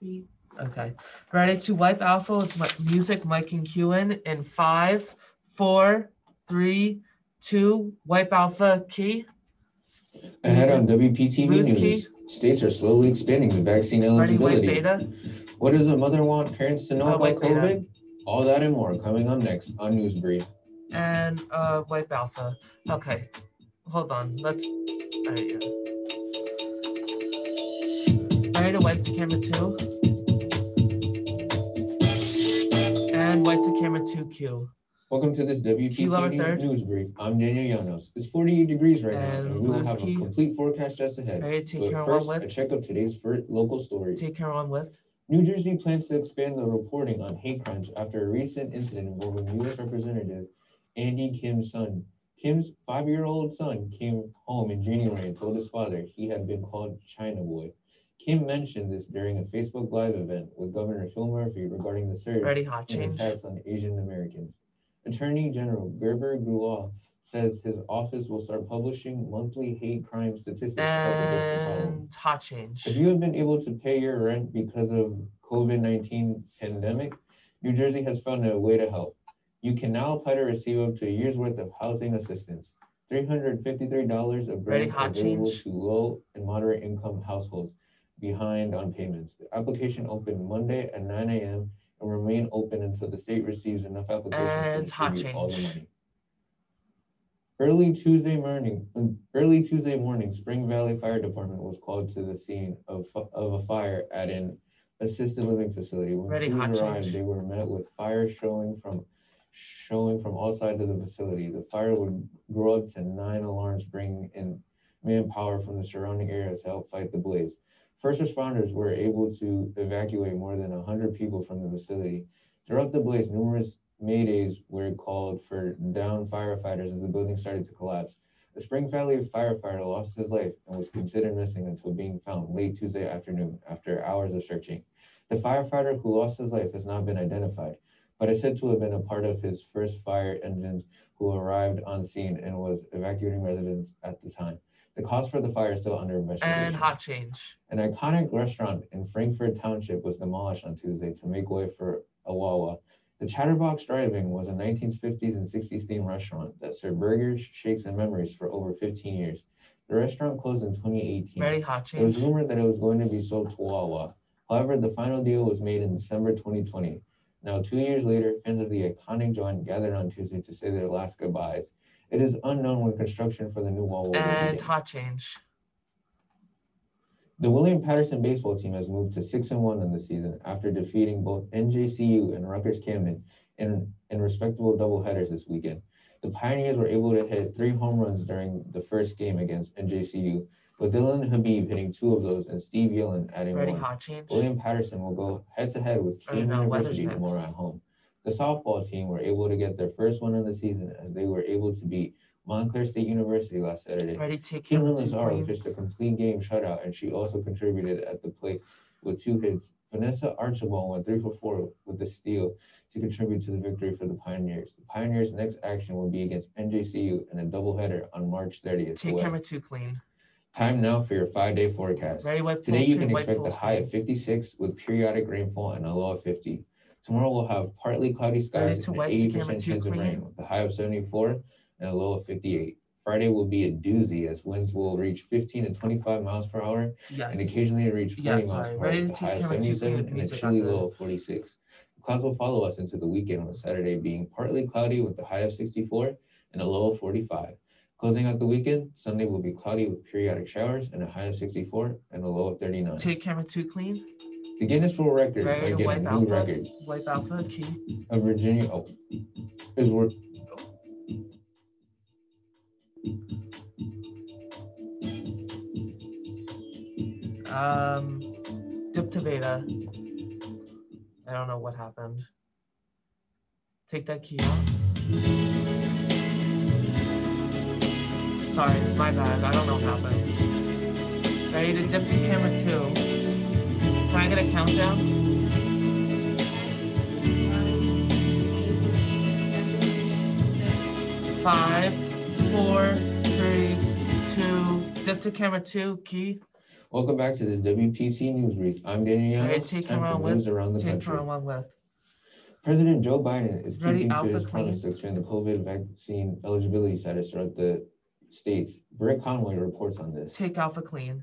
Okay. Ready to wipe alpha with music, mic, and Q in 5, 4, 3, 2, wipe alpha key. Ahead on WPTV News, states are slowly expanding the vaccine eligibility. Ready, beta. What does a mother want parents to know about COVID? All that and more coming up next on NewsBrief. And wipe alpha. Okay, hold on. Let's. There you go. Ready to wipe to camera 2. And wipe to camera 2Q. Welcome to this WPTV News Brief. I'm Daniel Llanos. It's 48 degrees right now, and we will have a complete forecast just ahead. But first, a check of today's first local stories. Take care on with. New Jersey plans to expand the reporting on hate crimes after a recent incident involving U.S. Representative Andy Kim's son. Kim's 5-year-old son came home in January and told his father he had been called China Boy. Kim mentioned this during a Facebook Live event with Governor Phil Murphy regarding the surge in attacks on Asian Americans. Attorney General Gerber Gulaw says his office will start publishing monthly hate crime statistics. And hot change. If you have been able to pay your rent because of COVID-19 pandemic, New Jersey has found a way to help. You can now apply to receive up to a year's worth of housing assistance. $353 of grants available to low and moderate income households behind on payments. The application opened Monday at 9 a.m. and remain open until the state receives enough applications to distribute all the money. Early Tuesday morning, Spring Valley Fire Department was called to the scene of a fire at an assisted living facility. When crews arrived, they were met with fire showing from all sides of the facility. The fire would grow up to 9 alarms, bringing in manpower from the surrounding area to help fight the blaze. First responders were able to evacuate more than 100 people from the facility. Throughout the blaze, numerous maydays were called for downed firefighters as the building started to collapse. A Spring Valley firefighter lost his life and was considered missing until being found late Tuesday afternoon after hours of searching. The firefighter who lost his life has not been identified, but is said to have been a part of his first fire engines who arrived on scene and was evacuating residents at the time. The cause for the fire is still under investigation. And hot change. An iconic restaurant in Frankfort Township was demolished on Tuesday to make way for a Wawa. The Chatterbox Drive-In was a 1950s and 60s themed restaurant that served burgers, shakes, and memories for over 15 years. The restaurant closed in 2018. Very hot change. It was rumored that it was going to be sold to Wawa. However, the final deal was made in December 2020. Now, 2 years later, fans of the iconic joint gathered on Tuesday to say their last goodbyes. It is unknown when construction for the new Wawa will begin. And hot change. The William Patterson baseball team has moved to 6-1 in the season after defeating both NJCU and Rutgers Camden in respectable doubleheaders this weekend. The Pioneers were able to hit 3 home runs during the first game against NJCU, with Dylan Habib hitting 2 of those and Steve Yellen adding 1. Hot change. William Patterson will go head-to-head with Keene University tomorrow at home. The softball team were able to get their first win of the season as they were able to beat Montclair State University last Saturday. Kim Limazaro pitched a complete game shutout, and she also contributed at the plate with 2 hits. Vanessa Archibald went 3 for 4 with the steal to contribute to the victory for the Pioneers. The Pioneers' next action will be against NJCU in a doubleheader on March 30th. Take camera 2 clean. Time now for your 5-day forecast. Today you can expect a high of 56 with periodic rainfall and a low of 50. Tomorrow we'll have partly cloudy skies and an 80% chance of rain with a high of 74 and a low of 58. Friday will be a doozy as winds will reach 15 to 25 miles per hour and occasionally reach 40 miles per hour with a high of 77 and a chilly low of 46. The clouds will follow us into the weekend on Saturday being partly cloudy with a high of 64 and a low of 45. Closing out the weekend, Sunday will be cloudy with periodic showers and a high of 64 and a low of 39. Take camera 2 clean. The Guinness World Record might get a new record. Wipe alpha key. Of Virginia is worth. Dip to beta. I don't know what happened. Take that key off. Sorry, my bad. I don't know what happened. Ready to dip to camera 2. Can I get a countdown? 5, 4, 3, 2. Dip to camera 2. Key. Welcome back to this WPC News Brief. I'm Daniel Ready, Llanos. take Time camera for on news with. around the Take country. camera on with. President Joe Biden is Ready, keeping to Alpha his promise clean. to expand the COVID vaccine eligibility status throughout the states. Britt Conway reports on this. Take Alpha clean.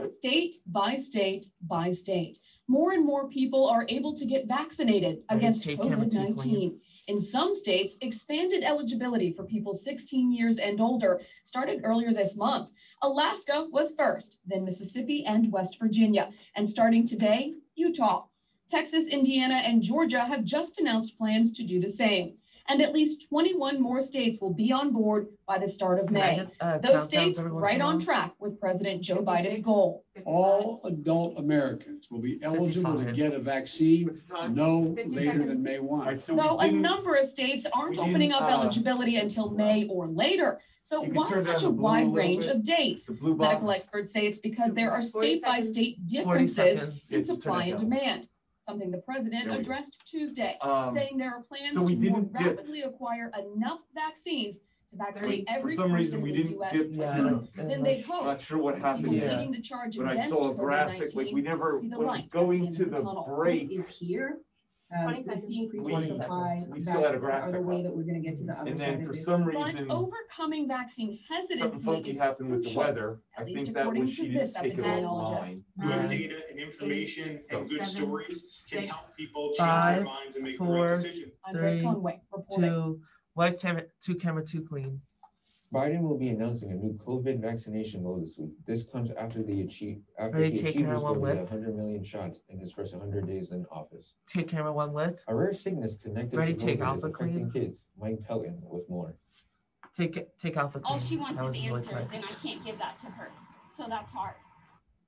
State by state by state, more and more people are able to get vaccinated against take camera two COVID-19. clean. In some states, expanded eligibility for people 16 years and older started earlier this month. Alaska was first, then Mississippi and West Virginia. And starting today, Utah. Texas, Indiana, and Georgia have just announced plans to do the same. And at least 21 more states will be on board by the start of May. Those states right on track with President Joe Biden's goal. All adult Americans will be eligible to get a vaccine no later than May 1. Though a number of states aren't opening up eligibility until May or later. So why such a wide range of dates? Medical experts say it's because there are state-by-state differences in supply and demand. Something the president addressed Tuesday, saying there are plans to more rapidly acquire enough vaccines to vaccinate every person in the U.S. Then they'd hope. Not sure what happened People there. leading the charge But I against saw a graphic, like we never, see the when light going at the to end of the the tunnel. break, Is here. We see increasing We supply. still had a Are the graphic way up. that we're gonna get to the other and side then of for this. some But reason, overcoming vaccine something hesitancy funky is happened with the crucial. weather. I at least think that according was to she this didn't take it epidemiologist. offline. Good data and information and good stories can help people change Five, their minds and make the four, right decisions. I'm Brett 3, Conway reporting. 2, wipe camera 2 clean. Biden will be announcing a new COVID vaccination goal this week. This comes after Ready, he achieved take his camera goal one of with. 100 million shots in his first 100 days in office. Take camera 1 with. A rare sickness connected Ready, to take COVID is Alpha affecting clean. kids. Mike Pelton with more. Take Alpha clean. All she wants That is was really answers, quick. and I can't give that to her. So that's hard.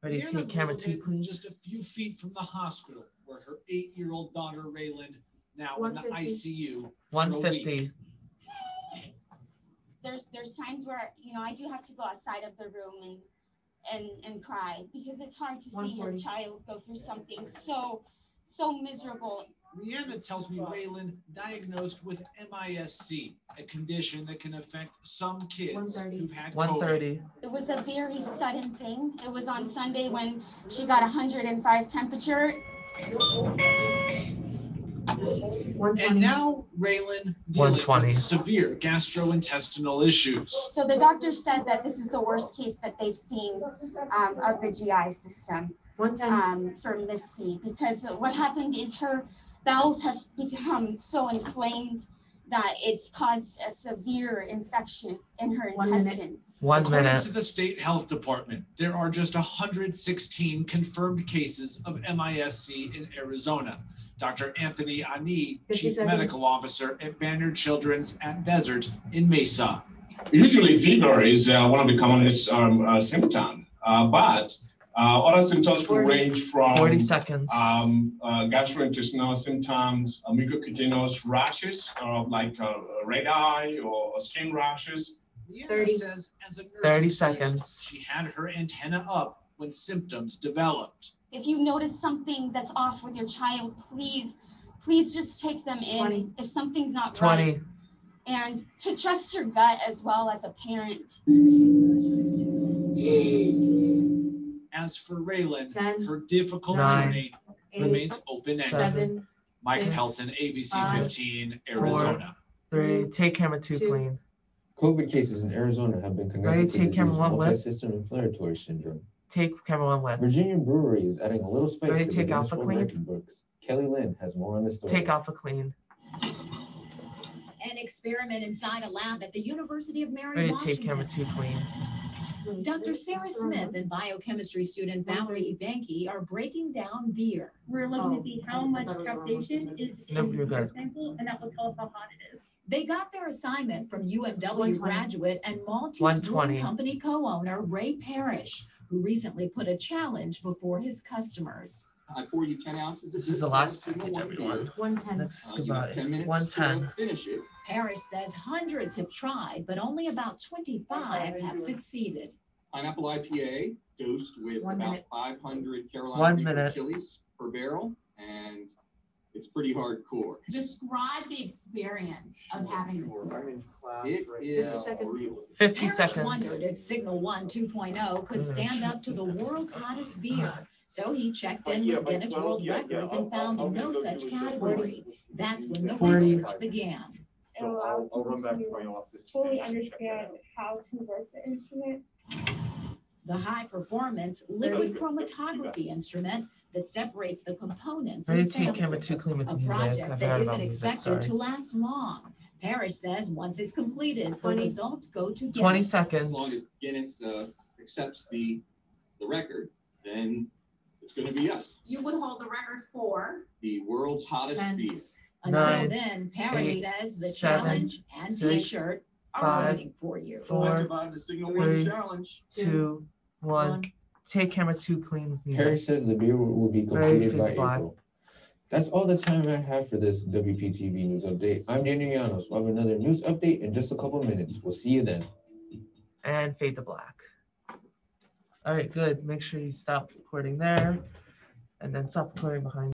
Ready, Brianna take camera 2 Milligan, clean. just a few feet from the hospital where her 8-year-old daughter Raylan now in the 150. ICU. 150. There's times where, you know, I do have to go outside of the room and cry because it's hard to see your 140. child go through something so miserable. Rihanna tells me Raylan diagnosed with MIS-C, a condition that can affect some kids 130. who've had COVID. 130. It was a very sudden thing. It was on Sunday when she got 105 temperature. And now Raylan dealing 120. with severe gastrointestinal issues. So the doctor said that this is the worst case that they've seen of the GI system 110. for Miss C, because what happened is her bowels have become so inflamed that it's caused a severe infection in her 1 minute. intestines. 1 According minute. to the state health department, there are just 116 confirmed cases of MIS-C in Arizona. Dr. Anthony Ani, 50 Chief seconds. Medical Officer at Banner Children's at Desert in Mesa. Usually fever is one of the commonest symptoms, but other symptoms could range from 40 seconds. gastrointestinal symptoms, mucocutaneous rashes, like red eye or skin rashes. Rihanna 30. says as a nursing 30 student, seconds. she had her antenna up when symptoms developed. If you notice something that's off with your child, please just take them in 20. if something's not 20. right. And to trust your gut as well as a parent. As for Raylan, 10, her difficult 9, journey 8, remains open-ended. 7. Mike 6, Pelton, ABC 5, 15, Arizona. 3, take camera 2 2. clean. COVID cases in Arizona have been Ready, connected to take camera disease one with. multi-system inflammatory syndrome. Take camera 1 with. Virginia Brewery is adding a little spice Ready, to the take Guinness Alpha World clean. Record books. Kelly Lynn has more on the story. Take Alpha clean. An experiment inside a lab at the University of Mary Ready, take camera Washington. 2 clean. Dr. Sarah Smith and biochemistry student Valerie Ebanke are breaking down beer. We're looking to see how much capsaicin is No, in you're the beer good. sample, and that will tell us how hot it is. They got their assignment from UMW 120. graduate and Maltese 120. Brewing Company co-owner Ray Parrish, who recently put a challenge before his customers. I pour you 10 ounces of This is the last package, everyone. 110. Next, You have goodbye. 10 minutes 110. to finish it. Parrish says hundreds have tried, but only about 25 have succeeded. Pineapple IPA dosed with 1 about minute. 500 Carolina 1 Reaper minute. chilies per barrel, and It's pretty hardcore. Describe the experience of having this. It is 50 Parrish seconds. wondered if Signal 1 2.0 could stand up to the world's hottest beer. So he checked in with Guinness World Records and found no such category. That's when the 40. research began. It allows you to fully understand how to work the instrument. The high-performance liquid chromatography instrument that separates the components Ready and to take camera samples. 2 clean with A music. I project forgot that about isn't music, expected to sorry. last long. Parrish says once it's completed, the 20. results go to Guinness. 20 as seconds. long as Guinness accepts the record, then it's going to be us, You would hold the record for. the world's hottest 10. beer. Until 9, then, Parrish 8, says the 7, challenge and 6, T-shirt are 5, waiting for you. 4, I survived the Signal 3, 1 challenge. 2, 1. Take camera 2 clean with music. Harris says the beer will be Ready, completed by fade black. April. That's all the time I have for this WPTV news update. I'm Daniel Llanos. We'll have another news update in just a couple minutes. We'll see you then. And fade to black. All right, good. Make sure you stop recording there and then stop recording behind